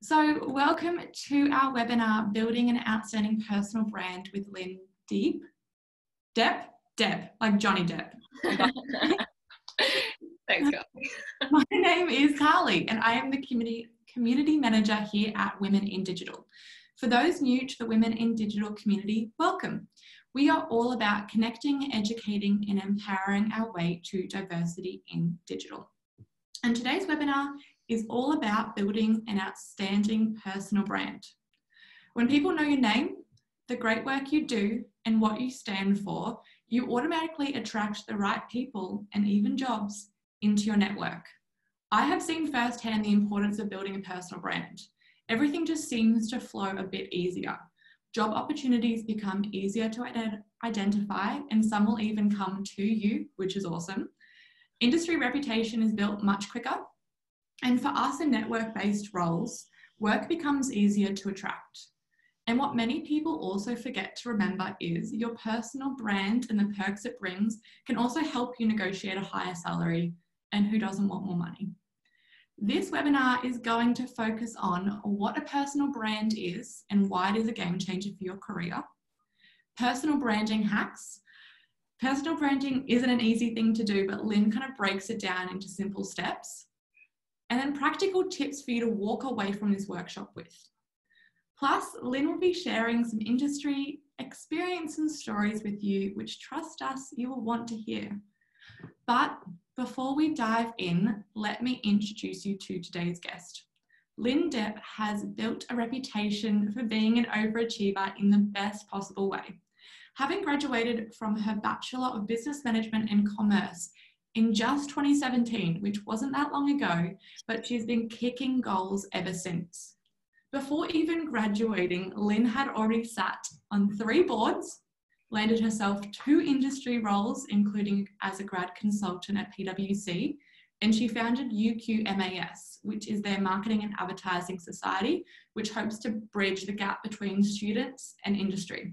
So welcome to our webinar, Building an Outstanding Personal Brand with Linh Diep. Deb, like Johnny Depp. Thanks, Carly. My name is Carly and I am the community manager here at Women in Digital. For those new to the Women in Digital community, welcome. We are all about connecting, educating and empowering our way to diversity in digital. And today's webinar is all about building an outstanding personal brand. When people know your name, the great work you do and what you stand for, you automatically attract the right people and even jobs into your network. I have seen firsthand the importance of building a personal brand. Everything just seems to flow a bit easier. Job opportunities become easier to identify and some will even come to you, which is awesome. Industry reputation is built much quicker. And for us in network-based roles, work becomes easier to attract. And what many people also forget to remember is your personal brand and the perks it brings can also help you negotiate a higher salary, and who doesn't want more money? This webinar is going to focus on what a personal brand is and why it is a game changer for your career. Personal branding hacks. Personal branding isn't an easy thing to do, but Linh kind of breaks it down into simple steps. And then practical tips for you to walk away from this workshop with. Plus, Linh will be sharing some industry experience and stories with you, which trust us, you will want to hear. But before we dive in, let me introduce you to today's guest. Linh Diep has built a reputation for being an overachiever in the best possible way. Having graduated from her Bachelor of Business Management and Commerce in just 2017, which wasn't that long ago, but she's been kicking goals ever since. Before even graduating, Linh had already sat on 3 boards, landed herself 2 industry roles, including as a grad consultant at PwC, and she founded UQMAS, which is their marketing and advertising society, which hopes to bridge the gap between students and industry.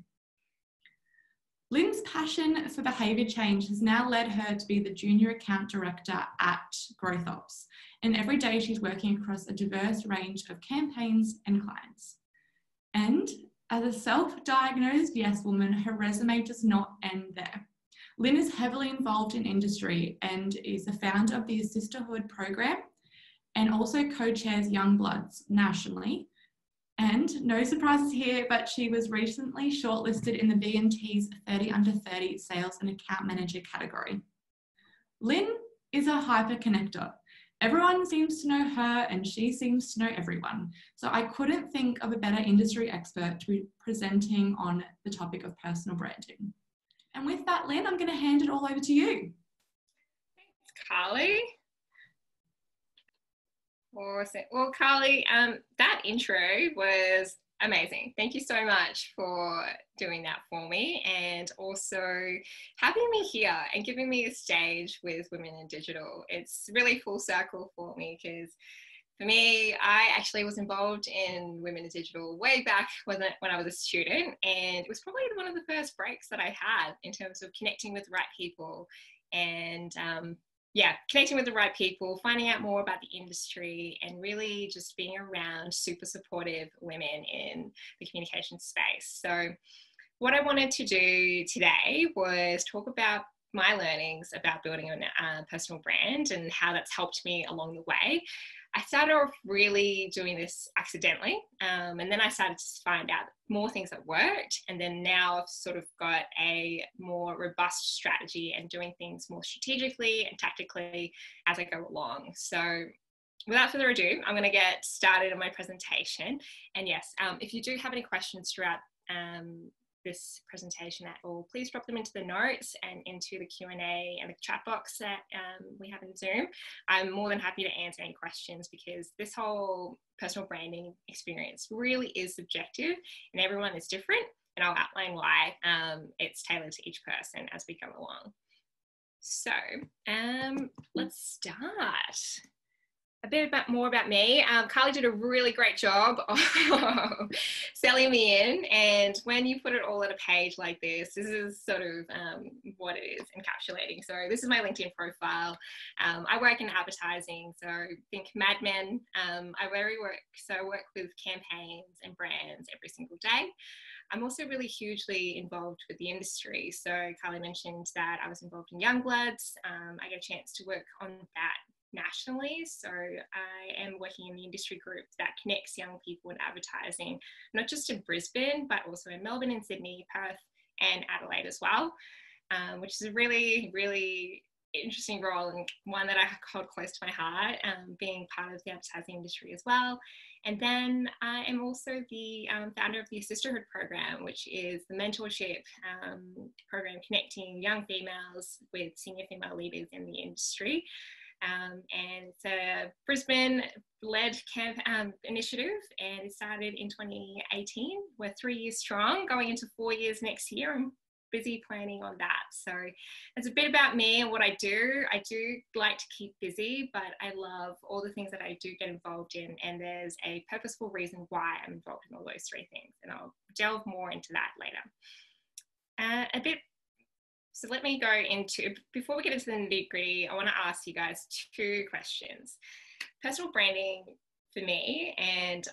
Linh's passion for behaviour change has now led her to be the Junior Account Director at GrowthOps, and every day she's working across a diverse range of campaigns and clients. And as a self-diagnosed yes-woman, her resume does not end there. Linh is heavily involved in industry and is the founder of the Assisterhood program and also co-chairs Youngbloods nationally. And no surprises here, but she was recently shortlisted in the B&T's 30 under 30 sales and account manager category. Linh is a hyper connector. Everyone seems to know her and she seems to know everyone. So I couldn't think of a better industry expert to be presenting on the topic of personal branding. And with that, Linh, I'm going to hand it all over to you. Thanks, Carly. Awesome. Well, Carly, that intro was amazing. Thank you so much for doing that for me and also having me here and giving me a stage with Women in Digital. It's really full circle for me because for me, I actually was involved in Women in Digital way back when I was a student, and it was probably one of the first breaks that I had in terms of connecting with the right people and connecting with the right people, finding out more about the industry and really just being around super supportive women in the communication space. So what I wanted to do today was talk about my learnings about building a personal brand and how that's helped me along the way. I started off really doing this accidentally, and then I started to find out more things that worked, and then now I've sort of got a more robust strategy and doing things more strategically and tactically as I go along. So without further ado, I'm going to get started on my presentation. And yes, if you do have any questions throughout this presentation at all, please drop them into the notes and into the Q&A and the chat box that we have in Zoom. I'm more than happy to answer any questions because this whole personal branding experience really is subjective and everyone is different, and I'll outline why it's tailored to each person as we go along. So let's start. a bit more about me. Carly did a really great job of selling me in. And when you put it all on a page like this is sort of what it is encapsulating. So this is my LinkedIn profile. I work in advertising, so think Mad Men. I work with campaigns and brands every single day. I'm also really hugely involved with the industry. So Carly mentioned that I was involved in Youngbloods. I get a chance to work on that nationally. So I am working in the industry group that connects young people in advertising, not just in Brisbane, but also in Melbourne and Sydney, Perth and Adelaide as well, which is a really, really interesting role and one that I hold close to my heart, being part of the advertising industry as well. And then I am also the founder of the Assisterhood program, which is the mentorship program connecting young females with senior female leaders in the industry. And it's a Brisbane-led camp initiative, and it started in 2018. We're 3 years strong, going into 4 years next year. I'm busy planning on that. So it's a bit about me and what I do. I do like to keep busy, but I love all the things that I do get involved in, and there's a purposeful reason why I'm involved in all those three things, and I'll delve more into that later. So let me go into, before we get into the nitty-gritty, I want to ask you guys 2 questions. Personal branding for me, and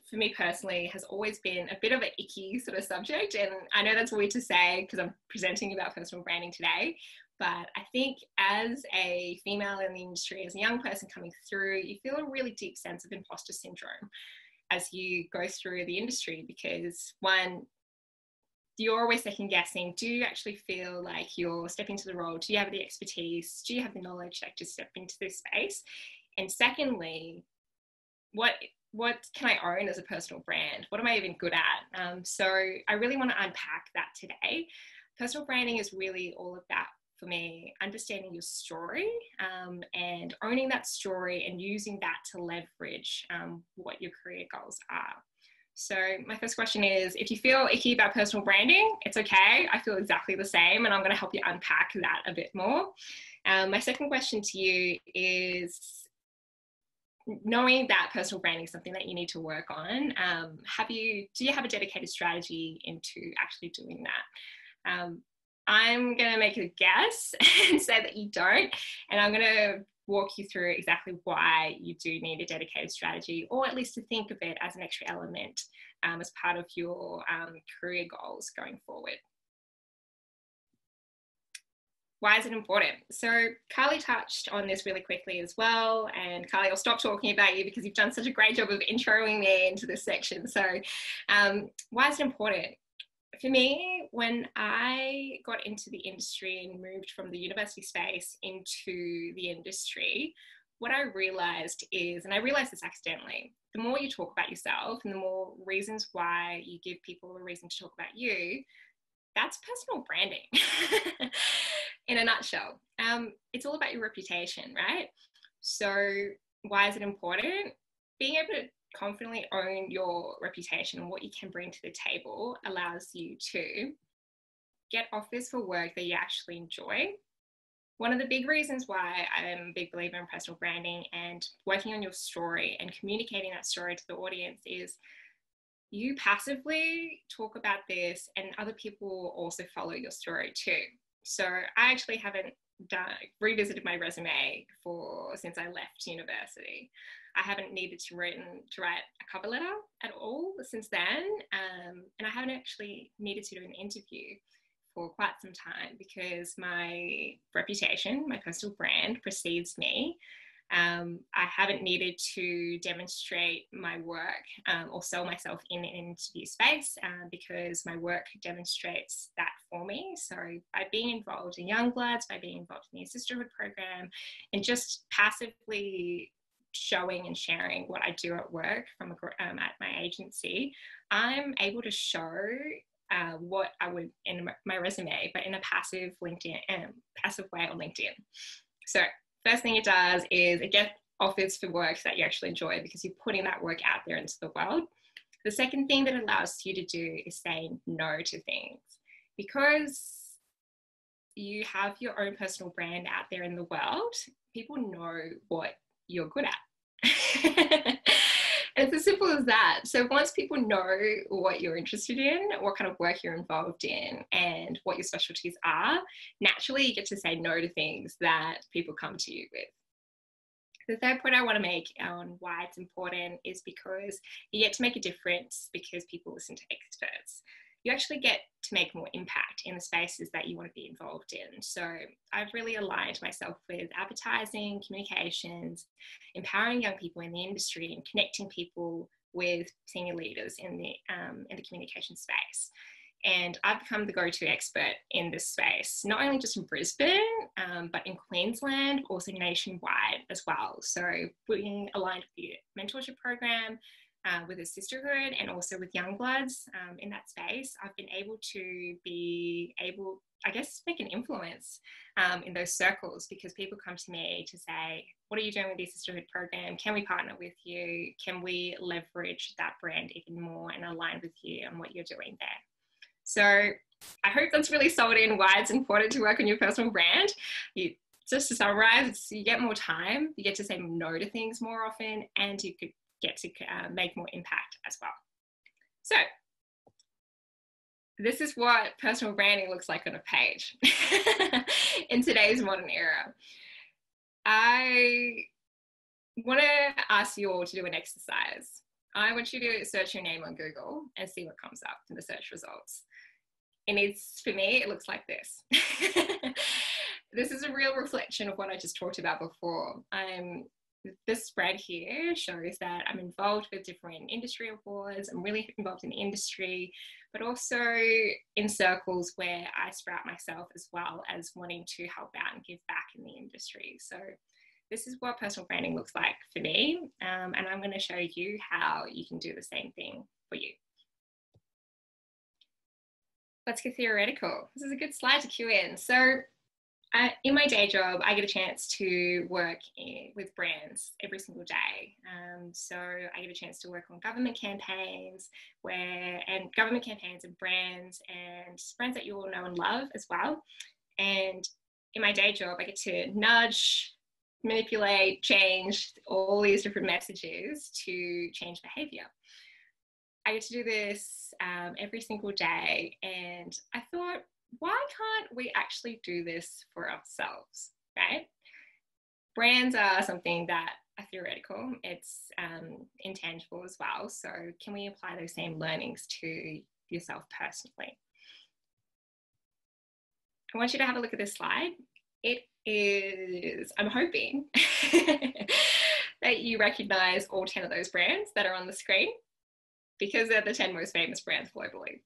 for me personally, has always been a bit of an icky sort of subject. And I know that's weird to say because I'm presenting about personal branding today, but I think as a female in the industry, as a young person coming through, you feel a really deep sense of imposter syndrome as you go through the industry, because one, you're always second guessing. Do you actually feel like you're stepping into the role? Do you have the expertise? Do you have the knowledge to step into this space? And secondly, what can I own as a personal brand? What am I even good at? So I really want to unpack that today. Personal branding is really all about, for me, understanding your story and owning that story and using that to leverage what your career goals are. So my first question is, if you feel icky about personal branding, it's okay. I feel exactly the same, and I'm going to help you unpack that a bit more. My second question to you is, knowing that personal branding is something that you need to work on, do you have a dedicated strategy into actually doing that? I'm going to make a guess and say that you don't, and I'm going to walk you through exactly why you do need a dedicated strategy, or at least to think of it as an extra element as part of your career goals going forward. Why is it important? So Carly touched on this really quickly as well, and Carly, I'll stop talking about you because you've done such a great job of introing me into this section. So why is it important? For me, when I got into the industry and moved from the university space into the industry, what I realized is, and I realized this accidentally, the more you talk about yourself and the more reasons why you give people a reason to talk about you, that's personal branding in a nutshell. It's all about your reputation, right? So why is it important? Being able to confidently own your reputation and what you can bring to the table allows you to get offers for work that you actually enjoy. One of the big reasons why I'm a big believer in personal branding and working on your story and communicating that story to the audience is you passively talk about this and other people will also follow your story too. So I actually haven't revisited my resume since I left university. I haven't needed to write a cover letter at all since then, and I haven't actually needed to do an interview for quite some time because my reputation, my personal brand precedes me. I haven't needed to demonstrate my work or sell myself in an interview space because my work demonstrates that for me. So by being involved in Youngbloods, by being involved in the Assisterhood program, and just passively showing and sharing what I do at work at my agency, I'm able to show what I would in my resume, but in a passive way on LinkedIn. So first thing it does is it gets offers for work that you actually enjoy because you're putting that work out there into the world. The second thing that it allows you to do is say no to things. Because you have your own personal brand out there in the world, people know what you're good at. It's as simple as that. So once people know what you're interested in, what kind of work you're involved in, and what your specialties are, naturally you get to say no to things that people come to you with. The third point I want to make on why it's important is because you get to make a difference because people listen to experts. You actually get to make more impact in the spaces that you want to be involved in. So I've really aligned myself with advertising, communications, empowering young people in the industry, and connecting people with senior leaders in the communication space. And I've become the go-to expert in this space, not only just in Brisbane, but in Queensland, also nationwide as well. So being aligned with the mentorship program, with Assisterhood, and also with Youngbloods in that space, I've been able to make an influence in those circles, because people come to me to say, what are you doing with the Assisterhood program? Can we partner with you? Can we leverage that brand even more and align with you on what you're doing there? So I hope that's really sold in why it's important to work on your personal brand. Just to summarize, you get more time, you get to say no to things more often, and you could get to make more impact as well. So this is what personal branding looks like on a page in today's modern era. I want to ask you all to do an exercise. I want you to search your name on Google and see what comes up in the search results. For me, it looks like this. This is a real reflection of what I just talked about before. This spread here shows that I'm involved with different industry awards. I'm really involved in the industry, but also in circles where I sprout myself as well as wanting to help out and give back in the industry. So this is what personal branding looks like for me. And I'm going to show you how you can do the same thing for you. Let's get theoretical. This is a good slide to cue in. So in my day job, I get a chance to work with brands every single day. So I get a chance to work on government campaigns and brands that you all know and love as well. And in my day job, I get to nudge, manipulate, change all these different messages to change behavior. I get to do this every single day. And I thought, why can't we actually do this for ourselves, right? Brands are something that are theoretical. It's intangible as well. So can we apply those same learnings to yourself personally? I want you to have a look at this slide. It is, I'm hoping that you recognize all 10 of those brands that are on the screen, because they're the 10 most famous brands globally.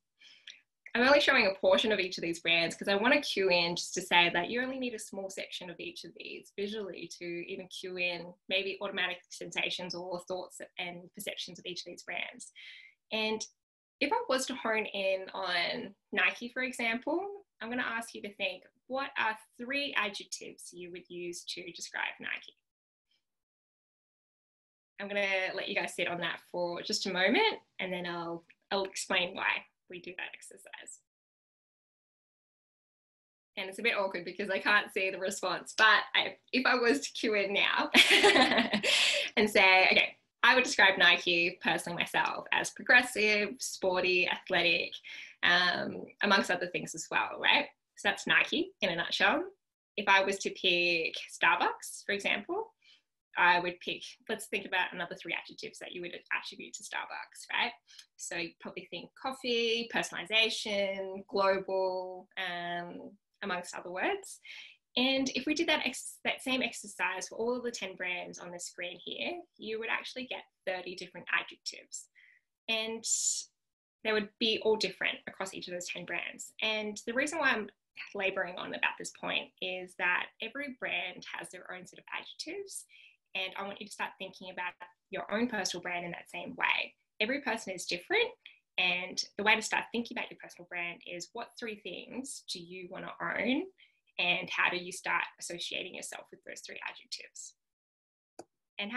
I'm only showing a portion of each of these brands because I want to cue in just to say that you only need a small section of each of these visually to even cue in maybe automatic sensations or thoughts and perceptions of each of these brands. And if I was to hone in on Nike, for example, I'm going to ask you to think, what are 3 adjectives you would use to describe Nike? I'm going to let you guys sit on that for just a moment, and then I'll explain why we do that exercise. And it's a bit awkward because I can't see the response, but if I was to cue in now and say, okay, I would describe Nike personally myself as progressive, sporty, athletic, amongst other things as well, right? So that's Nike in a nutshell. If I was to pick Starbucks, for example, I would pick, let's think about another 3 adjectives that you would attribute to Starbucks, right? So you probably think coffee, personalization, global, amongst other words. And if we did that same exercise for all of the 10 brands on the screen here, you would actually get 30 different adjectives. And they would be all different across each of those 10 brands. And the reason why I'm laboring on about this point is that every brand has their own set of adjectives. And I want you to start thinking about your own personal brand in that same way. Every person is different. And the way to start thinking about your personal brand is, what 3 things do you want to own? And how do you start associating yourself with those 3 adjectives? And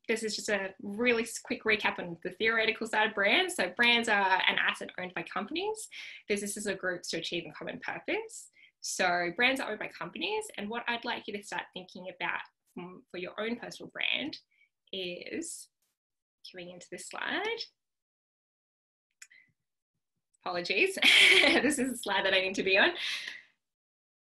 this is just a really quick recap on the theoretical side of brands. So brands are an asset owned by companies. Businesses are groups to achieve a common purpose. So brands are owned by companies. And what I'd like you to start thinking about for your own personal brand is, queuing into this slide. Apologies, this is the slide that I need to be on.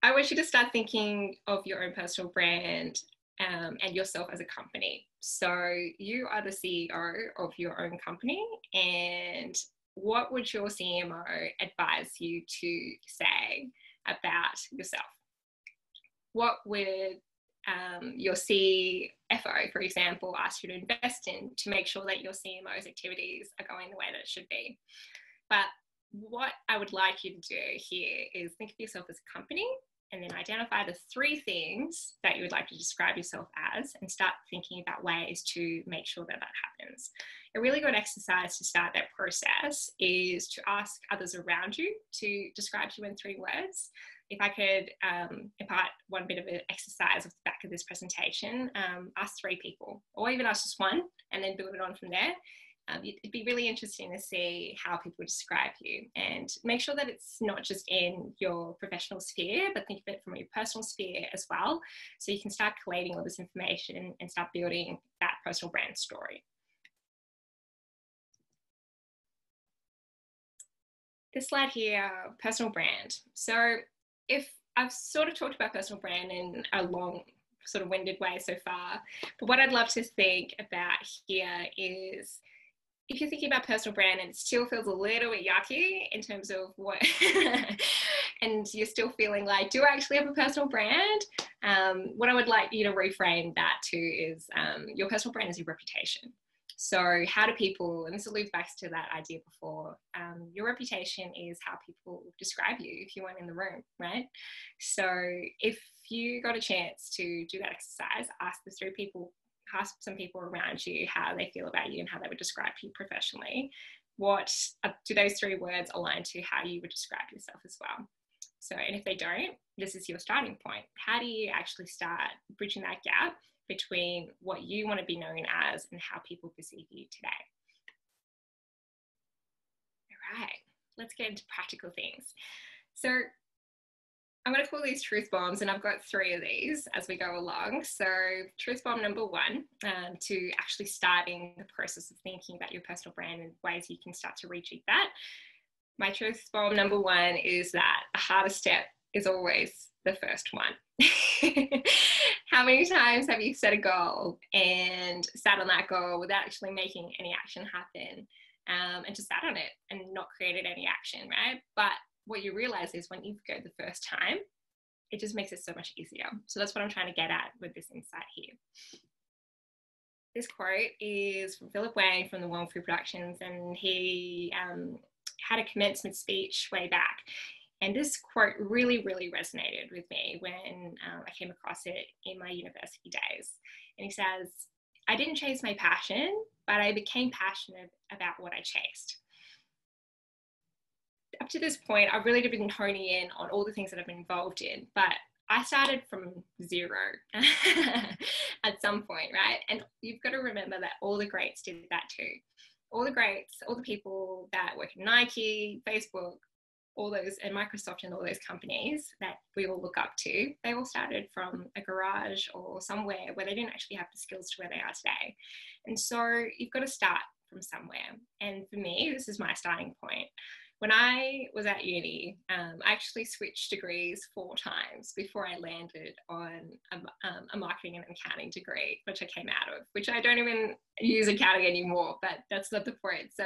I want you to start thinking of your own personal brand and yourself as a company. So you are the CEO of your own company, and what would your CMO advise you to say about yourself? What would your CFO, for example, ask you to invest in to make sure that your CMO's activities are going the way that it should be? But what I would like you to do here is think of yourself as a company, and then identify the 3 things that you would like to describe yourself as, and start thinking about ways to make sure that that happens. A really good exercise to start that process is to ask others around you to describe you in 3 words. If I could impart one bit of an exercise off the back of this presentation, ask 3 people, or even ask just 1, and then build it on from there. It'd be really interesting to see how people describe you, and make sure that it's not just in your professional sphere, but think of it from your personal sphere as well. So you can start collating all this information and start building that personal brand story. This slide here, personal brand. So if I've sort of talked about personal brand in a long sort of winded way so far, but what I'd love to think about here is, if you're thinking about personal brand and it still feels a little bit yucky in terms of what, and you're still feeling like, do I actually have a personal brand? What I would like you to reframe that to is your personal brand is your reputation. So how do people, and this alludes back to that idea before, your reputation is how people describe you if you weren't in the room, right? So if you got a chance to do that exercise, ask some people around you how they feel about you and how they would describe you professionally. What do those 3 words align to how you would describe yourself as well? So, and if they don't, this is your starting point. How do you actually start bridging that gap between what you want to be known as and how people perceive you today? All right, let's get into practical things. So I'm going to call these truth bombs, and I've got 3 of these as we go along. So truth bomb number 1, to actually starting the process of thinking about your personal brand and ways you can start to reach that. My truth bomb number 1 is that the hardest step is always the first one. How many times have you set a goal and sat on that goal without actually making any action happen, and just sat on it and not created any action, right? But what you realize is when you go the first time, it just makes it so much easier. So that's what I'm trying to get at with this insight here. This quote is from Philip Wang from the Wong Fu Productions, and he had a commencement speech way back. And this quote really, really resonated with me when I came across it in my university days. And he says, "I didn't chase my passion, but I became passionate about what I chased." Up to this point, I've really been honing in on all the things that I've been involved in, but I started from 0 at some point, right? And you've got to remember that all the greats did that too. All the greats, all the people that work at Nike, Facebook, all those, and Microsoft and all those companies that we all look up to, they all started from a garage or somewhere where they didn't actually have the skills to where they are today. And so you've got to start from somewhere. And for me, this is my starting point. When I was at uni, I actually switched degrees 4 times before I landed on a marketing and accounting degree, which I came out of, which I don't even use accounting anymore, but that's not the point. So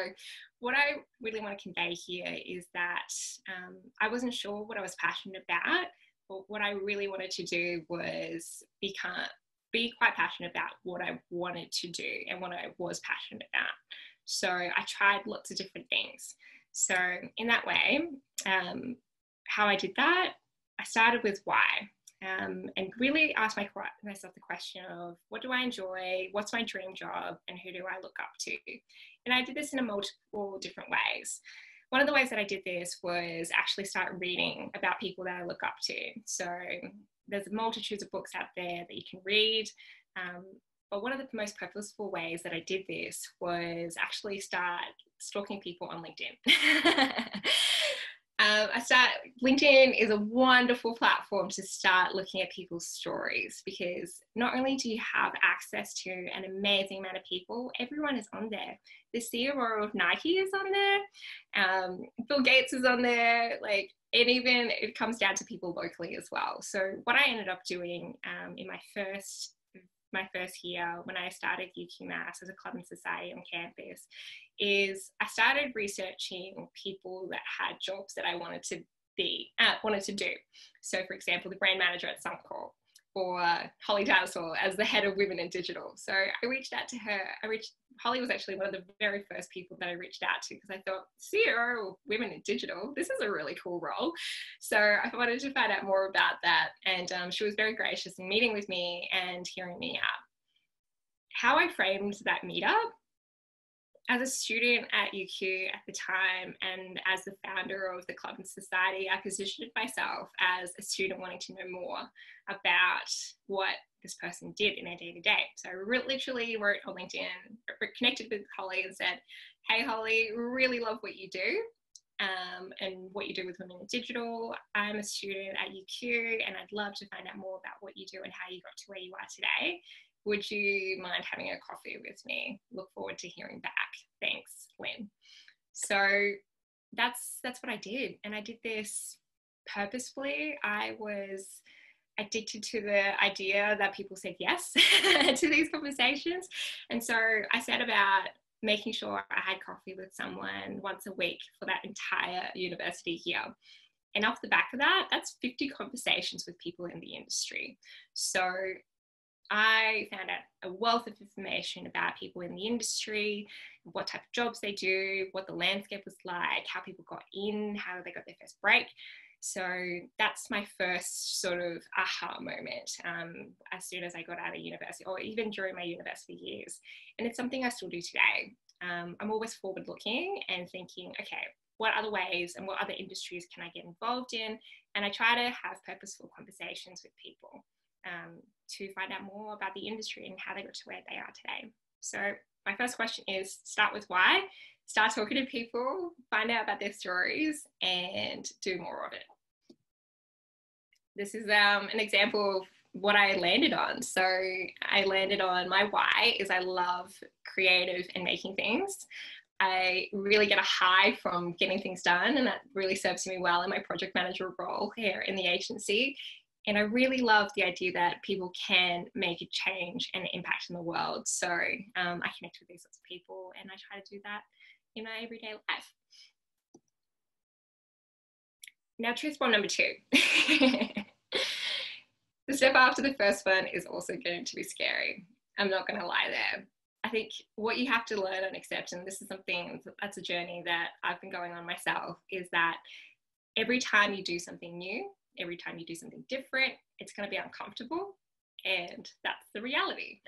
what I really want to convey here is that I wasn't sure what I was passionate about, but what I really wanted to do was be quite passionate about what I wanted to do and what I was passionate about. So I tried lots of different things. So in that way, how I did that, I started with why, and really asked myself the question of what do I enjoy, what's my dream job, and who do I look up to? And I did this in multiple different ways. One of the ways that I did this was actually start reading about people that I look up to. So there's multitudes of books out there that you can read. But one of the most purposeful ways that I did this was actually start stalking people on LinkedIn. LinkedIn is a wonderful platform to start looking at people's stories, because not only do you have access to an amazing amount of people, everyone is on there. The CEO of Nike is on there. Bill Gates is on there. Like, it comes down to people locally as well. So what I ended up doing in my first year when I started UQMass as a club and society on campus is I started researching people that had jobs that I wanted to do. So for example, the brand manager at Suncorp, or Holly Dinosaur as the head of Women in Digital. So I reached out to her. Holly was actually one of the very first people that I reached out to, because I thought, CEO of Women in Digital, this is a really cool role. So I wanted to find out more about that. And she was very gracious in meeting with me and hearing me out. How I framed that meetup: as a student at UQ at the time, and as the founder of the club and society, I positioned myself as a student wanting to know more about what this person did in their day-to-day. So I literally wrote on LinkedIn, connected with Holly and said, hey Holly, really love what you do and what you do with Women in Digital. I'm a student at UQ and I'd love to find out more about what you do and how you got to where you are today. Would you mind having a coffee with me? Look forward to hearing back. Thanks, Lynn. So that's what I did. And I did this purposefully. I was addicted to the idea that people said yes to these conversations. And so I set about making sure I had coffee with someone once a week for that entire university year. And off the back of that, that's 50 conversations with people in the industry. So I found out a wealth of information about people in the industry, what type of jobs they do, what the landscape was like, how people got in, how they got their first break. So that's my first sort of aha moment as soon as I got out of university, or even during my university years. And it's something I still do today. I'm always forward looking and thinking, okay, what other ways and what other industries can I get involved in? And I try to have purposeful conversations with people to find out more about the industry and how they got to where they are today. So my first question is, start with why. Start talking to people, find out about their stories, and do more of it. This is an example of what I landed on. So I landed on my why is I love creative and making things. I really get a high from getting things done, and that really serves me well in my project manager role here in the agency. And I really love the idea that people can make a change and impact in the world. So I connect with these sorts of people, and I try to do that in my everyday life. Now, truth bomb number 2. The step after the first one is also going to be scary. I'm not going to lie there. I think what you have to learn and accept, and this is something that's a journey that I've been going on myself, is that every time you do something new, every time you do something different, it's going to be uncomfortable. And that's the reality.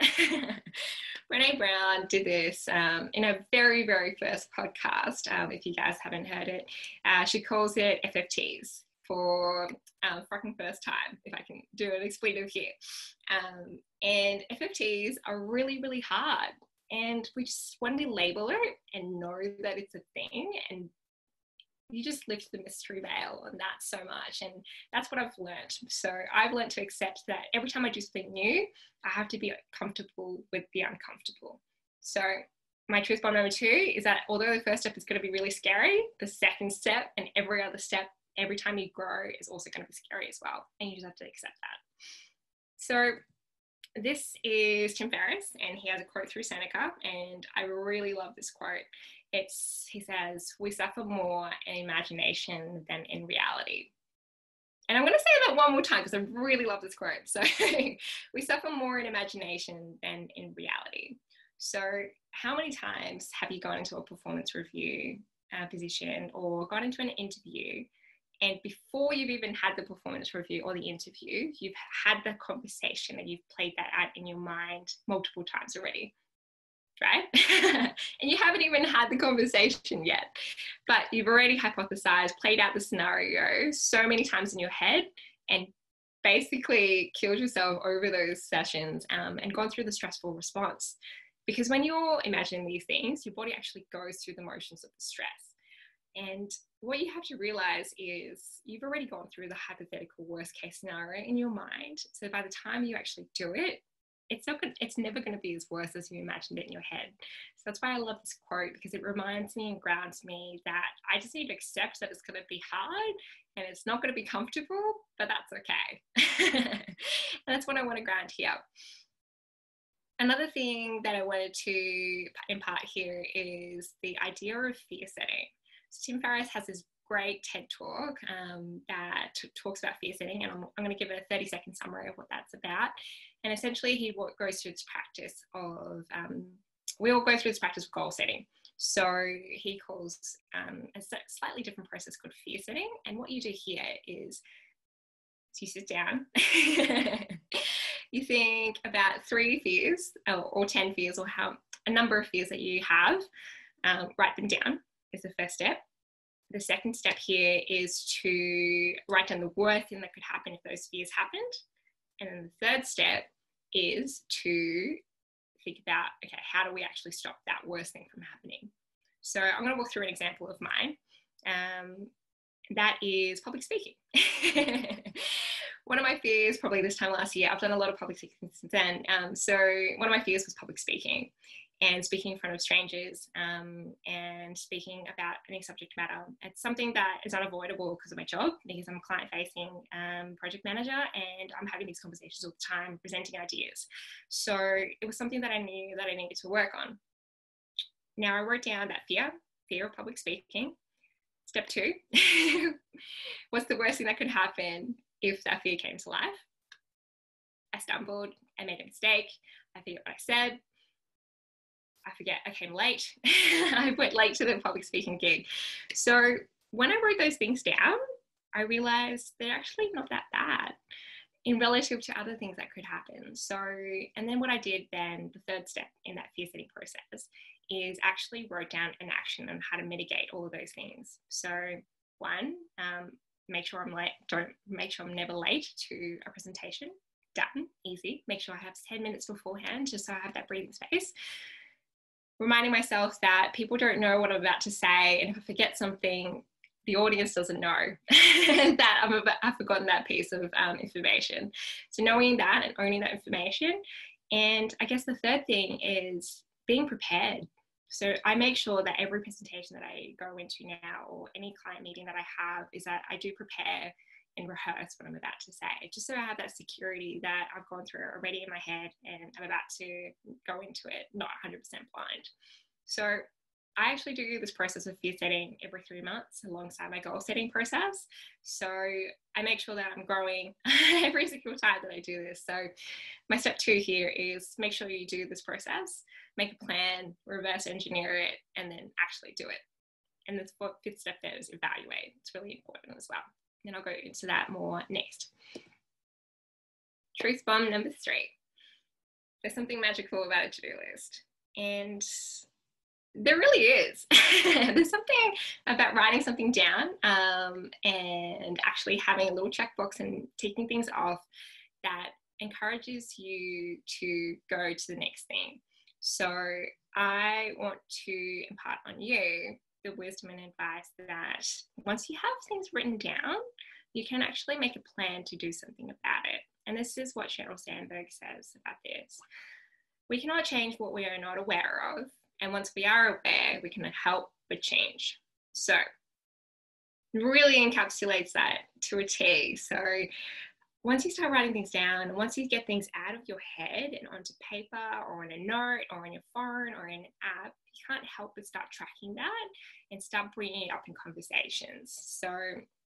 Brene Brown did this in a very, very first podcast. If you guys haven't heard it, she calls it FFTs, for fucking first time, if I can do an expletive here. And FFTs are really, really hard. And we just want to label it and know that it's a thing, and you just lift the mystery veil on that so much. And that's what I've learned. So I've learned to accept that every time I do something new, I have to be comfortable with the uncomfortable. So my truth bomb number 2 is that although the first step is going to be really scary, the second step and every other step, every time you grow, is also going to be scary as well. And you just have to accept that. So this is Tim Ferriss, and he has a quote through Seneca, and I really love this quote. He says, "We suffer more in imagination than in reality." And I'm going to say that one more time because I really love this quote. So we suffer more in imagination than in reality. So how many times have you gone into a performance review position or gone into an interview, and before you've even had the performance review or the interview, you've had the conversation and you've played that out in your mind multiple times already, right? And you haven't even had the conversation yet, but you've already hypothesized, played out the scenario so many times in your head, and basically killed yourself over those sessions and gone through the stressful response. Because when you're imagining these things, your body actually goes through the motions of the stress. And what you have to realize is you've already gone through the hypothetical worst case scenario in your mind. So by the time you actually do it, it's never going to be as worse as you imagined it in your head. So that's why I love this quote, because it reminds me and grounds me that I just need to accept that it's going to be hard and it's not going to be comfortable, but that's okay. And that's what I want to ground here. Another thing that I wanted to impart here is the idea of fear setting. So Tim Ferriss has this great TED talk that talks about fear setting, and I'm going to give a 30-second summary of what that's about. And essentially he goes through this practice of, we all go through this practice of goal setting. So he calls a slightly different process called fear setting. And what you do here is you sit down, you think about 3 fears or 10 fears, or a number of fears that you have, write them down is the first step. The second step here is to write down the worst thing that could happen if those fears happened. And then the third step is to think about, okay, how do we actually stop that worst thing from happening? So I'm going to walk through an example of mine. That is public speaking. One of my fears, probably this time last year, I've done a lot of public speaking since then. So one of my fears was public speaking, and speaking in front of strangers, and speaking about any subject matter. It's something that is unavoidable because of my job, because I'm a client-facing project manager, and I'm having these conversations all the time, presenting ideas. So it was something that I knew that I needed to work on. Now I wrote down that fear of public speaking. Step 2, what's the worst thing that could happen if that fear came to life? I stumbled, I made a mistake, I forget what I said, I forget I came late, I went late to the public speaking gig. So when I wrote those things down, I realized they're actually not that bad in relative to other things that could happen. So, and then what I did then, the third step in that fear setting process, is actually wrote down an action on how to mitigate all of those things. So 1, make sure I'm late, make sure I'm never late to a presentation. Done, easy. Make sure I have 10 minutes beforehand, just so I have that breathing space. Reminding myself that people don't know what I'm about to say, and if I forget something, the audience doesn't know that I've forgotten that piece of information. So knowing that and owning that information. And I guess the third thing is being prepared. So I make sure that every presentation that I go into now, or any client meeting that I have, is that I do prepare and rehearse what I'm about to say, just so I have that security that I've gone through already in my head and I'm about to go into it not 100% blind. So I actually do this process of fear setting every 3 months alongside my goal setting process. So I make sure that I'm growing every single time that I do this. So my step 2 here is make sure you do this process, make a plan, reverse engineer it, and then actually do it. And the 5th step there is evaluate. It's really important as well. And I'll go into that more next. Truth bomb number 3. There's something magical about a to-do list. And there really is. There's something about writing something down and actually having a little checkbox and ticking things off that encourages you to go to the next thing. So I want to impart on you the wisdom and advice that once you have things written down, you can actually make a plan to do something about it. And this is what Sheryl Sandberg says about this. We cannot change what we are not aware of. And once we are aware, we can help with change. So really encapsulates that to a T. So once you start writing things down, once you get things out of your head and onto paper or on a note or on your phone or in an app, you can't help but start tracking that and start bringing it up in conversations. So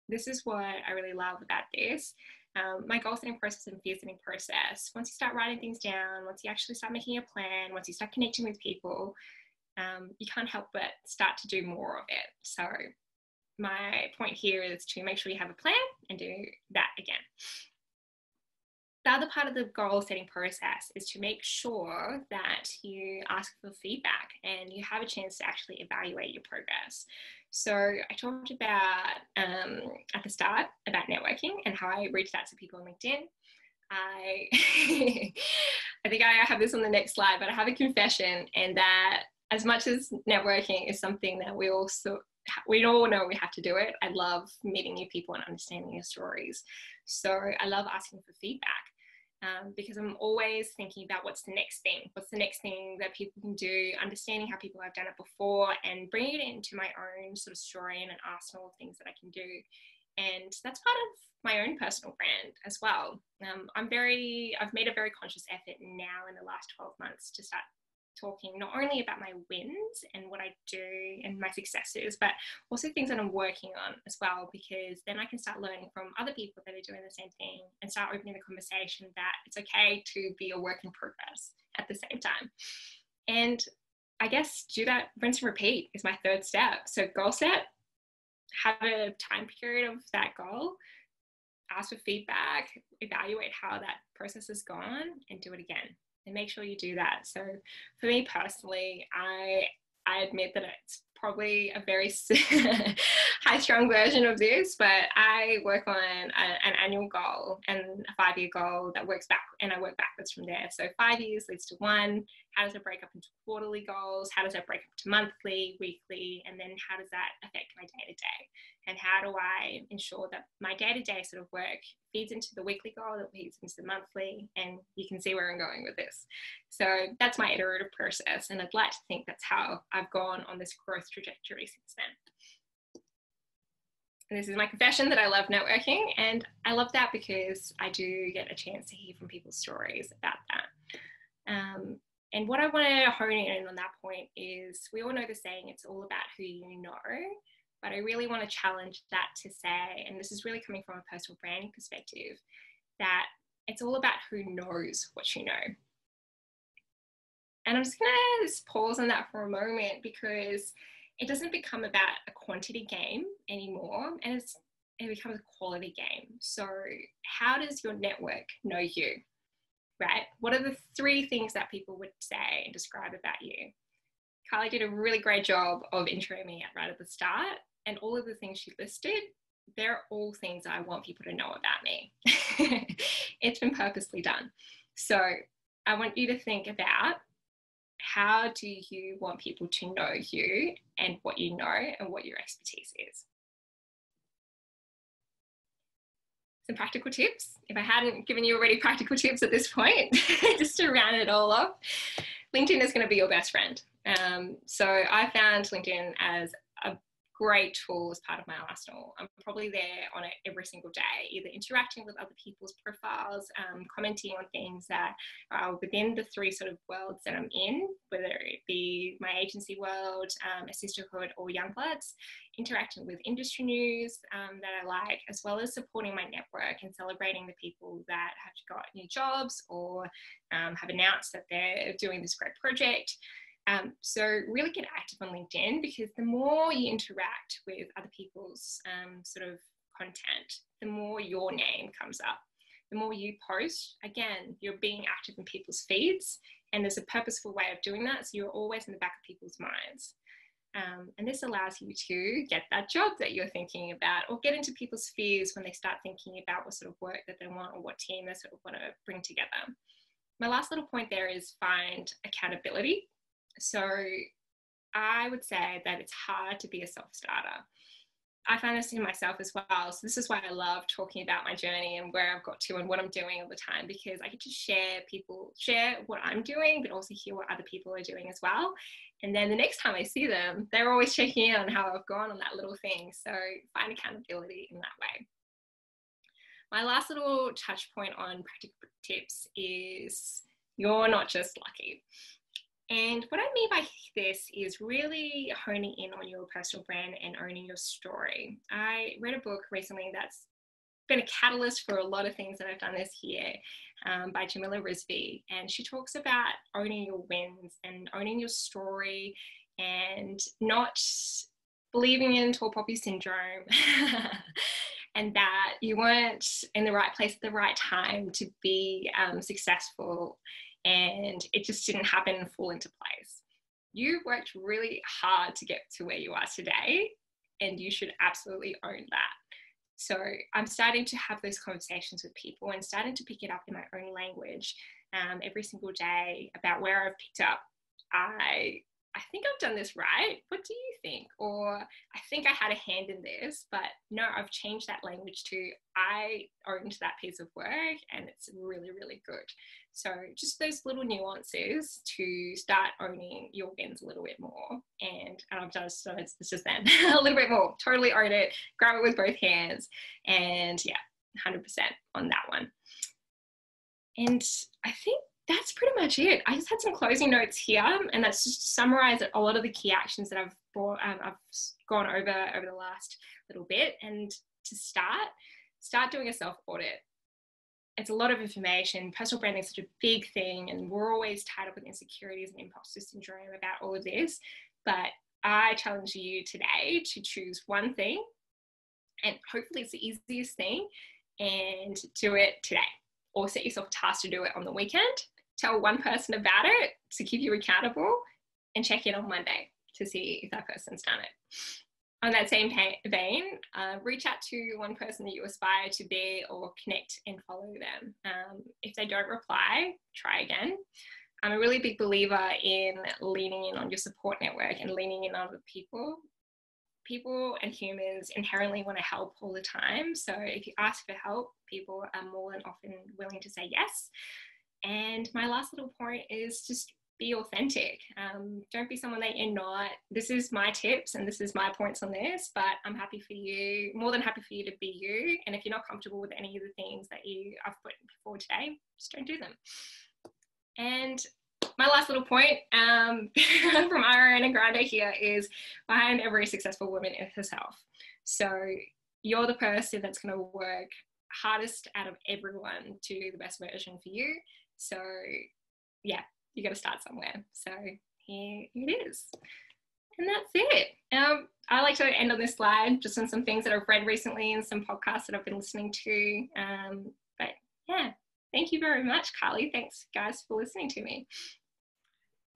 this is what I really love about this. My goal setting process and fear setting process, once you start writing things down, once you actually start making a plan, once you start connecting with people, you can't help but start to do more of it. So my point here is to make sure you have a plan and do that again. The other part of the goal setting process is to make sure that you ask for feedback and you have a chance to actually evaluate your progress. So I talked about at the start about networking and how I reached out to people on LinkedIn. I think I have this on the next slide, but I have a confession, and that as much as networking is something that we all we all know we have to do it. I love meeting new people and understanding your stories. So I love asking for feedback. Because I'm always thinking about what's the next thing that people can do, understanding how people have done it before, and bringing it into my own sort of story and an arsenal of things that I can do. And that's part of my own personal brand as well. I've made a very conscious effort now in the last 12 months to start talking not only about my wins and what I do and my successes, but also things that I'm working on as well, because then I can start learning from other people that are doing the same thing and start opening the conversation that it's okay to be a work in progress at the same time. And I guess do that, rinse and repeat is my third step. So goal set, have a time period of that goal, ask for feedback, evaluate how that process has gone, and do it again. And make sure you do that. So for me personally, I admit that it's probably a very high-strung version of this, but I work on an annual goal and a 5-year goal that works back, and I work backwards from there. So 5 years leads to 1. How does it break up into quarterly goals? How does that break up to monthly, weekly? And then how does that affect my day-to-day? And how do I ensure that my day-to-day sort of work feeds into the weekly goal, that feeds into the monthly? And you can see where I'm going with this. So that's my iterative process. And I'd like to think that's how I've gone on this growth trajectory since then. And this is my confession that I love networking. And I love that because I do get a chance to hear from people's stories about that. And what I want to hone in on that point is, we all know the saying, it's all about who you know. But I really want to challenge that to say, and this is really coming from a personal branding perspective, that it's all about who knows what you know. And I'm just going to pause on that for a moment, because it doesn't become about a quantity game anymore, and it becomes a quality game. So how does your network know you, right? What are the 3 things that people would say and describe about you? Carly did a really great job of introing me right at the start, and all of the things she listed, they're all things I want people to know about me. It's been purposely done. So I want you to think about, how do you want people to know you and what you know and what your expertise is? Some practical tips. If I hadn't given you already practical tips at this point, just to round it all off, LinkedIn is going to be your best friend. So I found LinkedIn as a great tool as part of my arsenal. I'm probably there on it every single day, either interacting with other people's profiles, commenting on things that are within the 3 sort of worlds that I'm in, whether it be my agency world, Assisterhood, or Youngbloods, interacting with industry news that I like, as well as supporting my network and celebrating the people that have got new jobs or have announced that they're doing this great project. So really get active on LinkedIn, because the more you interact with other people's sort of content, the more your name comes up. The more you post, again, you're being active in people's feeds, and there's a purposeful way of doing that, so you're always in the back of people's minds. And this allows you to get that job that you're thinking about, or get into people's spheres when they start thinking about what sort of work that they want or what team they sort of want to bring together. My last little point there is find accountability. So I would say that it's hard to be a self-starter. I find this in myself as well. So this is why I love talking about my journey and where I've got to and what I'm doing all the time, because I get to share what I'm doing, but also hear what other people are doing as well. And then the next time I see them, they're always checking in on how I've gone on that little thing. So find accountability in that way. My last little touch point on practical tips is, you're not just lucky. And what I mean by this is really honing in on your personal brand and owning your story. I read a book recently that's been a catalyst for a lot of things that I've done this year, by Jamila Rizvi. And she talks about owning your wins and owning your story, and not believing in tall poppy syndrome and that you weren't in the right place at the right time to be successful, and it just didn't happen and fall into place. You worked really hard to get to where you are today, and you should absolutely own that. So I'm starting to have those conversations with people and starting to pick it up in my own language every single day about where I've picked up. I I think I've done this right. What do you think? Or I think I had a hand in this, but no, I've changed that language to I owned that piece of work and it's really, really good. So just those little nuances to start owning your wins a little bit more. And I've just done it, it's just then a little bit more, totally own it, grab it with both hands. And yeah, 100% on that one. And I think that's pretty much it. I just had some closing notes here, and that's just to summarize a lot of the key actions that I've gone over the last little bit. And to start doing a self-audit. It's a lot of information. Personal branding is such a big thing, and we're always tied up with insecurities and imposter syndrome about all of this. But I challenge you today to choose one thing, and hopefully it's the easiest thing, and do it today. Or set yourself a task to do it on the weekend. Tell one person about it to keep you accountable, and check in on Monday to see if that person's done it. On that same vein, reach out to one person that you aspire to be, or connect and follow them. If they don't reply, try again. I'm a really big believer in leaning in on your support network and leaning in on other people. People and humans inherently want to help all the time. So if you ask for help, people are more than often willing to say yes. And my last little point is just be authentic. Don't be someone that you're not. This is my tips and this is my points on this, but I'm happy for you, more than happy for you to be you. And if you're not comfortable with any of the things that I've put forward today, just don't do them. And my last little point from Ariana Grande here is, behind every successful woman is herself. So you're the person that's going to work hardest out of everyone to do the best version for you. So yeah, you got to start somewhere. So here it is. And that's it. I like to end on this slide just on some things that I've read recently and some podcasts that I've been listening to. But yeah, thank you very much, Carly. Thanks, guys, for listening to me.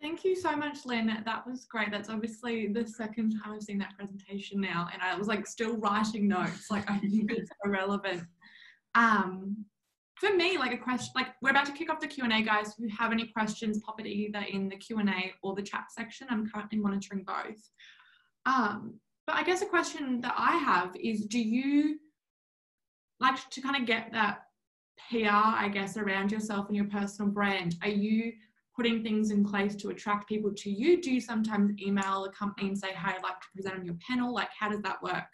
Thank you so much, Lynn. That was great. That's obviously the second time I've seen that presentation now, and I was like still writing notes. Like, I think it's so relevant. For me, like a question, like we're about to kick off the Q&A, guys. If you have any questions, pop it either in the Q&A or the chat section. I'm currently monitoring both. But I guess a question that I have is, do you like to kind of get that PR, I guess, around yourself and your personal brand? Are you putting things in place to attract people to you? Do you sometimes email a company and say, hey, I'd like to present on your panel? Like, how does that work?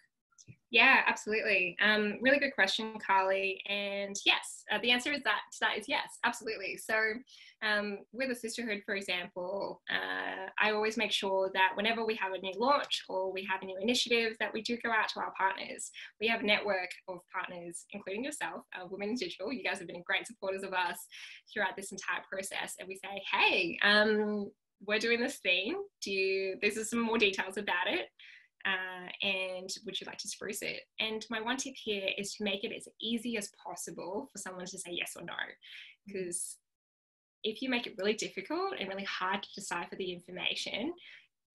Yeah, absolutely. Really good question, Carly. And yes, the answer is that is yes, absolutely. So with Assisterhood, for example, I always make sure that whenever we have a new launch or we have a new initiative, that we do go out to our partners. We have a network of partners, including yourself, Women in Digital. You guys have been great supporters of us throughout this entire process. And we say, hey, we're doing this thing. These are some more details about it. And would you like to spruce it? And my one tip here is to make it as easy as possible for someone to say yes or no, because if you make it really difficult and really hard to decipher the information,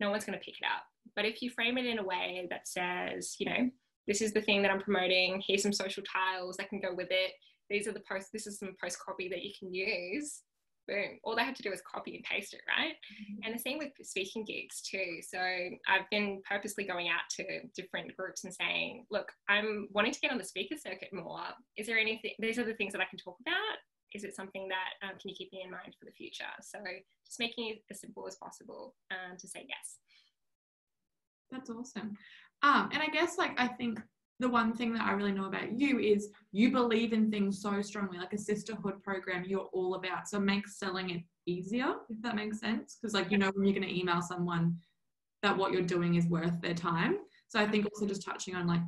no one's going to pick it up. But if you frame it in a way that says, you know, this is the thing that I'm promoting, here's some social tiles that can go with it, these are the posts, this is some post copy that you can use, boom, all they have to do is copy and paste it, right? Mm-hmm. And the same with speaking gigs too. So I've been purposely going out to different groups and saying, look, I'm wanting to get on the speaker circuit more. Is there anything, these are the things that I can talk about. Is it something that can you keep me in mind for the future? So just making it as simple as possible to say yes. That's awesome. And I guess, like, I think the one thing that I really know about you is you believe in things so strongly, like a sisterhood program you're all about. So it makes selling it easier, if that makes sense. Because, like, you know, when you're going to email someone that what you're doing is worth their time. So I think also just touching on, like,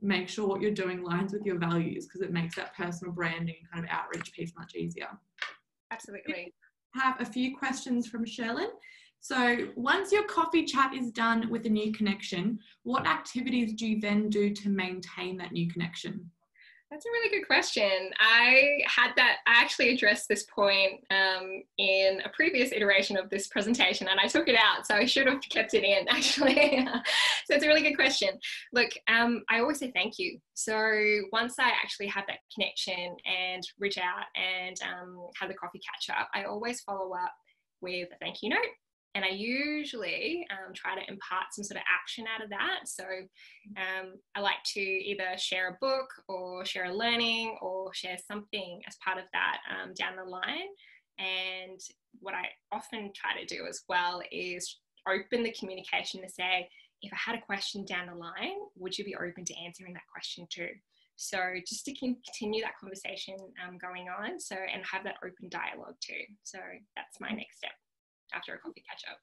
make sure what you're doing lines with your values, because it makes that personal branding kind of outreach piece much easier. Absolutely. I have a few questions from Sherlyn. So once your coffee chat is done with a new connection, what activities do you then do to maintain that new connection? That's a really good question. I actually addressed this point in a previous iteration of this presentation, and I took it out, so I should have kept it in, actually. So it's a really good question. Look, I always say thank you. So once I actually have that connection and reach out and have the coffee catch up, I always follow up with a thank you note. And I usually try to impart some sort of action out of that. So I like to either share a book or share a learning or share something as part of that down the line. And what I often try to do as well is open the communication to say, if I had a question down the line, would you be open to answering that question too? So just to continue that conversation going on, so, and have that open dialogue too. So that's my next step after a coffee catch up.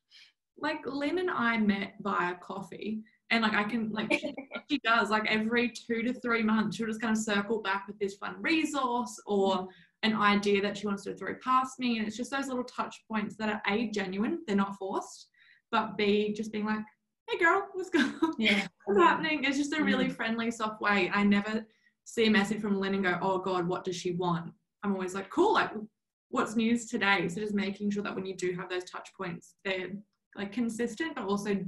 Like Lynn and I met via coffee, and like I can like she does like every 2 to 3 months she'll just kind of circle back with this fun resource or an idea that she wants to throw past me, and it's just those little touch points that are A, genuine, they're not forced, but B, just being like, hey girl, what's going on? Yeah. What's happening? It's just a really friendly, soft way. I never see a message from Lynn and go, oh God, what does she want? I'm always like, cool, like what's news today? So just making sure that when you do have those touch points, they're like consistent, but also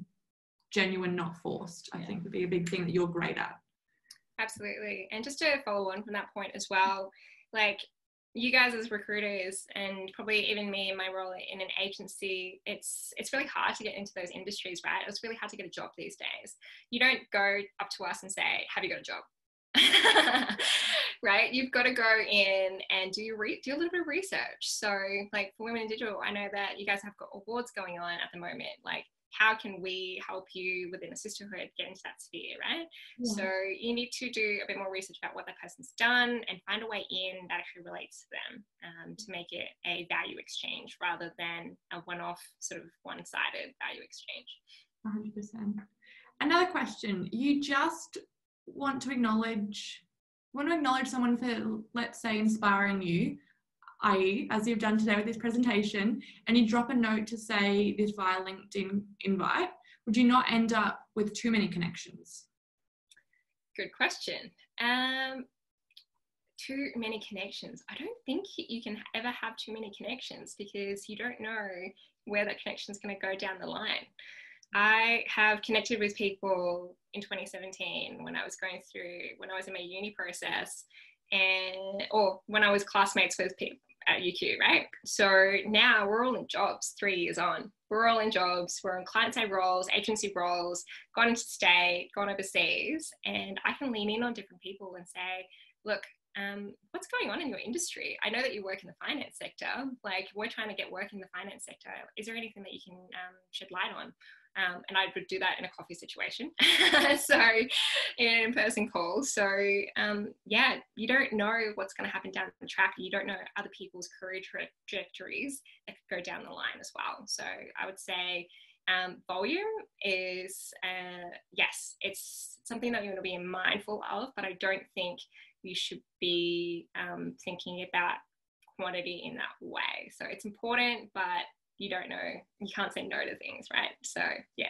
genuine, not forced, I think would be a big thing that you're great at. Absolutely. And just to follow on from that point as well, like you guys as recruiters, and probably even me in my role in an agency, it's really hard to get into those industries, right? It's really hard to get a job these days. You don't go up to us and say, have you got a job? Right? You've got to go in and do a little bit of research. So like for Women in Digital, I know that you guys have got awards going on at the moment. Like how can we help you within Assisterhood get into that sphere, right? Yeah. So you need to do a bit more research about what that person's done and find a way in that actually relates to them to make it a value exchange rather than a one-off sort of one-sided value exchange. 100%. Another question, you just want to acknowledge someone for, let's say, inspiring you, i.e. as you've done today with this presentation, and you drop a note to say this via LinkedIn invite, would you not end up with too many connections? Good question. Too many connections. I don't think you can ever have too many connections because you don't know where that connection is going to go down the line. I have connected with people in 2017 when I was in my uni process or when I was classmates with people at UQ, right? So now we're all in jobs 3 years on. We're all in jobs, we're in client-side roles, agency roles, gone into state, gone overseas, and I can lean in on different people and say, look, what's going on in your industry? I know that you work in the finance sector, like we're trying to get work in the finance sector. Is there anything that you can shed light on? And I would do that in a coffee situation. So in-person calls. So yeah, you don't know what's going to happen down the track. You don't know other people's career trajectories that could go down the line as well. So I would say volume is, yes, it's something that you want to be mindful of, but I don't think you should be thinking about quantity in that way. So it's important, but you don't know, you can't say no to things, right? So yeah.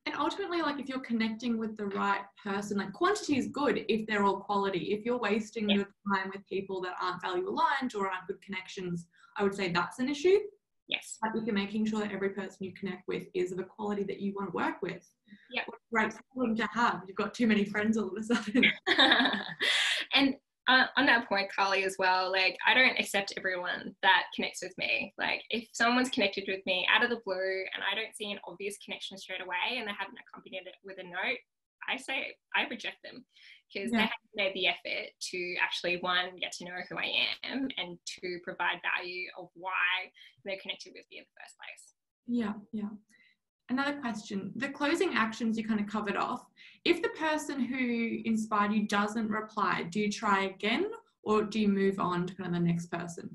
And ultimately, like if you're connecting with the right person, like quantity is good if they're all quality. If you're wasting your time with people that aren't value aligned or aren't good connections, I would say that's an issue. Yes. But if you're making sure that every person you connect with is of a quality that you want to work with. Yeah. What a great problem to have. You've got too many friends all of a sudden. And on that point, Carly, as well, like I don't accept everyone that connects with me. Like if someone's connected with me out of the blue and I don't see an obvious connection straight away and they haven't accompanied it with a note, I reject them because they haven't made the effort to actually, one, get to know who I am and to provide value of why they're connected with me in the first place. Yeah, yeah. Another question, the closing actions you kind of covered off. If the person who inspired you doesn't reply, do you try again or do you move on to kind of the next person?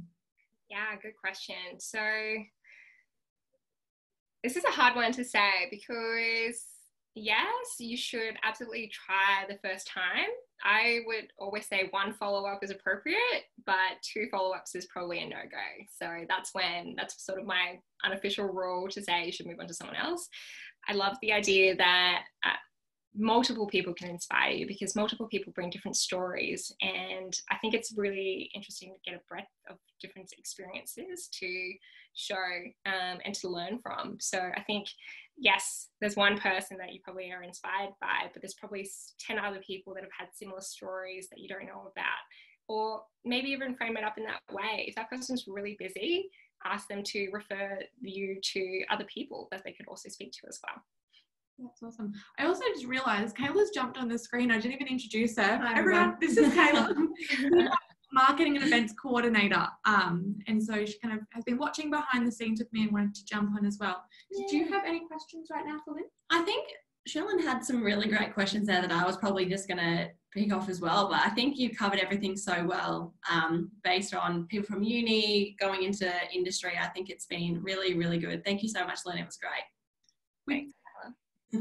Yeah, good question. So this is a hard one to say because yes, you should absolutely try the first time. I would always say 1 follow-up is appropriate, but 2 follow-ups is probably a no-go. So that's sort of my unofficial rule to say you should move on to someone else. I love the idea that multiple people can inspire you because multiple people bring different stories. And I think it's really interesting to get a breadth of different experiences to show and to learn from. So I think, yes, there's one person that you probably are inspired by, but there's probably 10 other people that have had similar stories that you don't know about. or maybe even frame it up in that way. If that person's really busy, ask them to refer you to other people that they could also speak to as well. That's awesome. I also just realised Kayla's jumped on the screen. I didn't even introduce her. Hi, everyone. This is Kayla, marketing and events coordinator. And so she kind of has been watching behind the scenes with me and wanted to jump on as well. Do you have any questions right now for Lynn? I think Shirlyn had some really great questions there that I was probably just going to pick off as well, but I think you covered everything so well, based on people from uni going into industry. I think it's been really, really good. Thank you so much, Lynn. It was great. Thanks.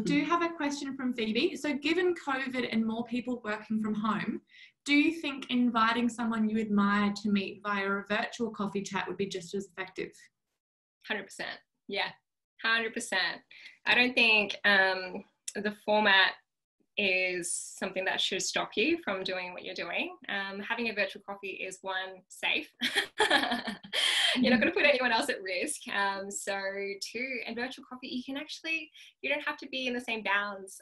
Do have a question from Phoebe. So given COVID and more people working from home, do you think inviting someone you admire to meet via a virtual coffee chat would be just as effective? 100%. Yeah, 100%. I don't think the format is something that should stop you from doing what you're doing. Having a virtual coffee is, one, safe. You're not going to put anyone else at risk. So two, and virtual coffee, you don't have to be in the same bounds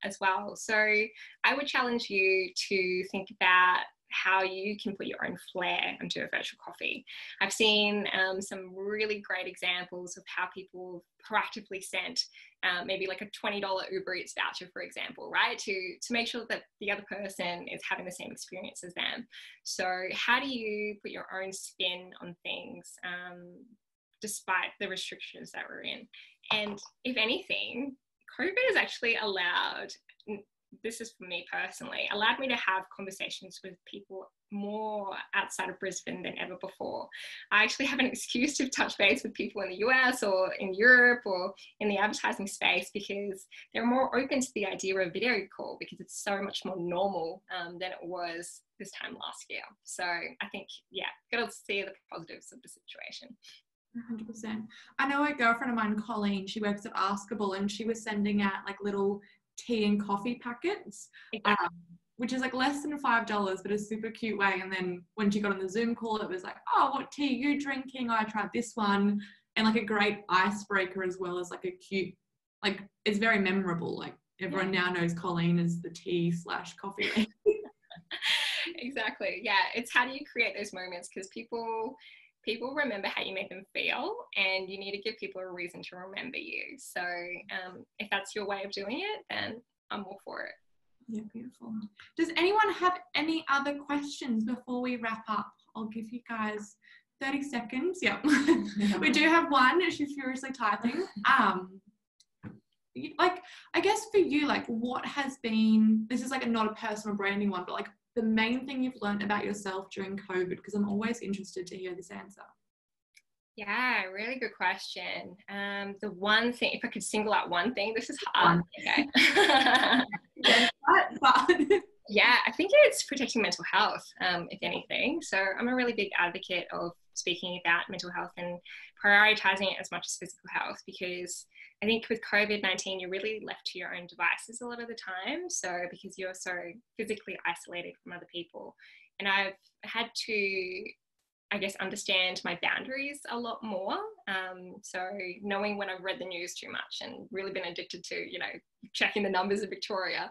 as well. So I would challenge you to think about how you can put your own flair into a virtual coffee. I've seen some really great examples of how people proactively sent maybe like a $20 Uber Eats voucher, for example, right? To make sure that the other person is having the same experience as them. So how do you put your own spin on things despite the restrictions that we're in? And if anything, COVID has actually allowed, this is for me personally, allowed me to have conversations with people more outside of Brisbane than ever before. I actually have an excuse to touch base with people in the US or in Europe or in the advertising space because they're more open to the idea of a video call because it's so much more normal than it was this time last year. So I think, yeah, gotta see the positives of the situation. 100%. I know a girlfriend of mine, Colleen, she works at Askable, and she was sending out like little tea and coffee packets, Exactly. which is like less than $5, but a super cute way. And then when she got on the Zoom call, it was like, oh, what tea are you drinking? Oh, I tried this one. And like a great icebreaker as well as like a cute, like it's very memorable. Like everyone now knows Colleen as the tea/coffee lady. Exactly. Yeah. It's how do you create those moments, because people remember how you make them feel, and you need to give people a reason to remember you. So if that's your way of doing it, then I'm all for it. Yeah, beautiful. Does anyone have any other questions before we wrap up? I'll give you guys 30 seconds. Yeah. We do have one. She's furiously typing. Like, I guess for you, like what has been, this is like not a personal branding one, but like the main thing you've learned about yourself during COVID, because I'm always interested to hear this answer. Yeah, really good question. The one thing, if I could single out one thing, this is hard. Okay. Yeah, I think it's protecting mental health, if anything. So I'm a really big advocate of speaking about mental health and prioritizing it as much as physical health, because I think with COVID-19, you're really left to your own devices a lot of the time. So because you're so physically isolated from other people. And I've had to, I guess, understand my boundaries a lot more. So knowing when I've read the news too much and really been addicted to, checking the numbers of Victoria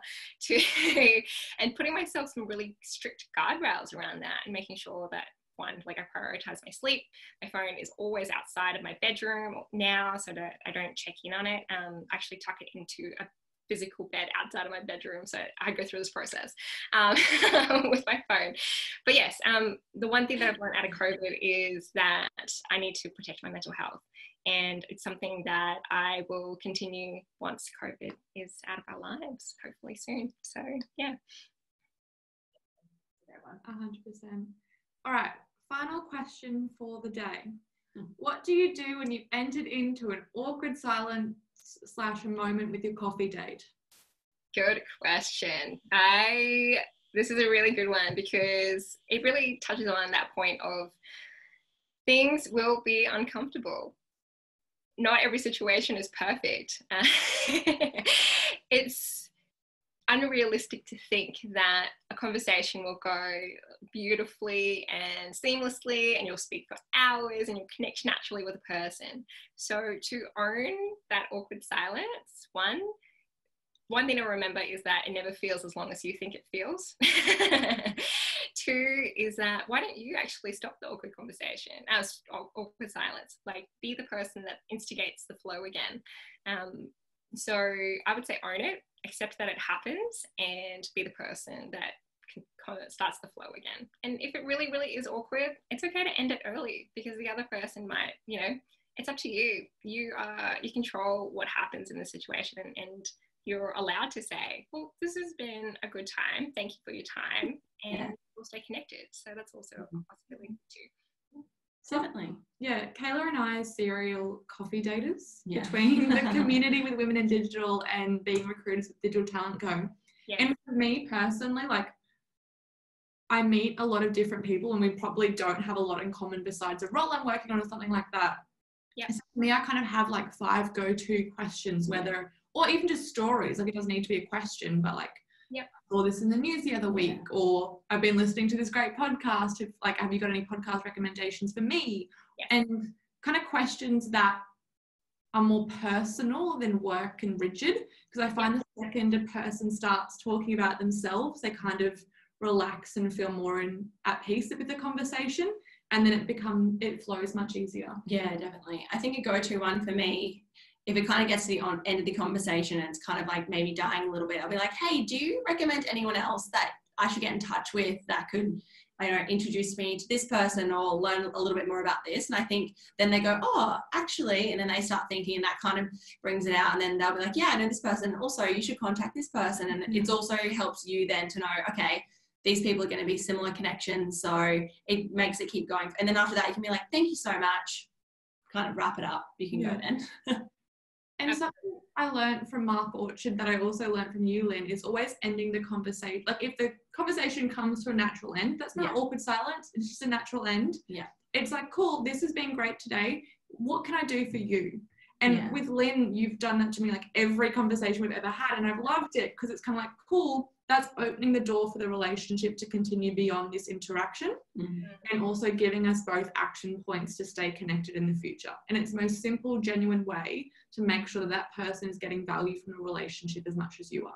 and putting myself some really strict guardrails around that, and making sure that, one, like I prioritize my sleep. My phone is always outside of my bedroom now, so that I don't check in on it. Actually tuck it into a physical bed outside of my bedroom. So I go through this process with my phone. But yes, the one thing that I've learned out of COVID is that I need to protect my mental health. And it's something that I will continue once COVID is out of our lives, hopefully soon. So yeah. 100%. All right, final question for the day. What do you do when you've entered into an awkward silence / a moment with your coffee date? Good question. This is a really good one, because it really touches on that point of things will be uncomfortable. Not every situation is perfect. It's unrealistic to think that a conversation will go beautifully and seamlessly and you'll speak for hours and you'll connect naturally with a person. So to own that awkward silence, one thing to remember is that it never feels as long as you think it feels. two is that why don't you actually stop the awkward conversation, awkward silence? Like, be the person that instigates the flow again. So I would say own it, accept that it happens, and be the person that kind of starts the flow again. And if it really, really is awkward, it's okay to end it early, because the other person might, you know, it's up to you. You control what happens in the situation, and you're allowed to say, well, this has been a good time. Thank you for your time. And we'll stay connected. So that's also a possibility too. Definitely. Yeah, Kayla and I are serial coffee daters between the community with women in digital and being recruiters with Digital Talent Co. Yeah. And for me personally, like, I meet a lot of different people and we probably don't have a lot in common besides a role I'm working on or something like that. Yeah. So for me, I kind of have like 5 go-to questions, whether, or even just stories. Like, it doesn't need to be a question, but like, I saw this in the news the other week, or I've been listening to this great podcast. If, like, have you got any podcast recommendations for me? Yeah. And kind of questions that are more personal than work and rigid, because I find the second a person starts talking about themselves, they kind of relax and feel more at peace with the conversation, and then it flows much easier. Yeah, definitely. I think a go-to one for me, if it kind of gets to the end of the conversation and it's kind of like maybe dying a little bit, I'll be like, hey, do you recommend anyone else that I should get in touch with that could, I don't know, introduce me to this person or learn a little bit more about this? And I think then they go, oh, actually, and then they start thinking, and that kind of brings it out, and then they'll be like, yeah, I know this person. Also, you should contact this person. And it also helps you then to know, okay, these people are going to be similar connections. So it makes it keep going. And then after that, you can be like, thank you so much. Kind of wrap it up. You can go then. And something I learned from Mark Orchard that I also learned from you, Lynn, is always ending the conversation. Like, if the conversation comes to a natural end, that's not awkward silence. It's just a natural end. Yeah. It's like, cool, this has been great today. What can I do for you? And with Lynn, you've done that to me like every conversation we've ever had, and I've loved it, because it's kind of like, cool, that's opening the door for the relationship to continue beyond this interaction, and also giving us both action points to stay connected in the future. And it's the most simple, genuine way to make sure that person is getting value from the relationship as much as you are.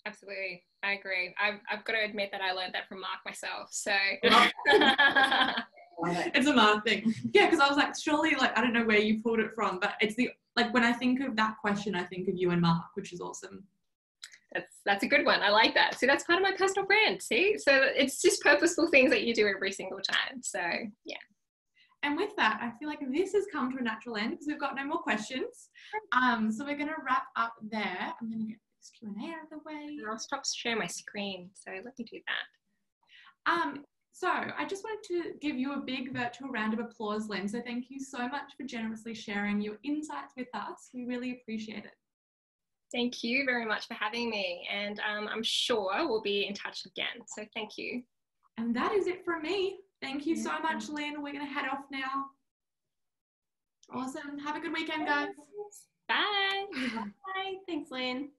Absolutely. I agree. I've got to admit that I learned that from Mark myself. So it's a Mark thing. Yeah, because I was like, surely, like, I don't know where you pulled it from, but it's like when I think of that question, I think of you and Mark, which is awesome. That's a good one. I like that. See, that's part of my personal brand. See, so it's just purposeful things that you do every single time. So yeah. And with that, I feel like this has come to a natural end because we've got no more questions. So we're going to wrap up there. I'm going to get this Q&A out of the way. And I'll stop sharing my screen. So let me do that. So I just wanted to give you a big virtual round of applause, Lynn. So thank you so much for generously sharing your insights with us. We really appreciate it. Thank you very much for having me. And I'm sure we'll be in touch again. So thank you. And that is it from me. Thank you so much, Lynn. We're going to head off now. Awesome. Have a good weekend, guys. Bye. Bye. Thanks, Lynn.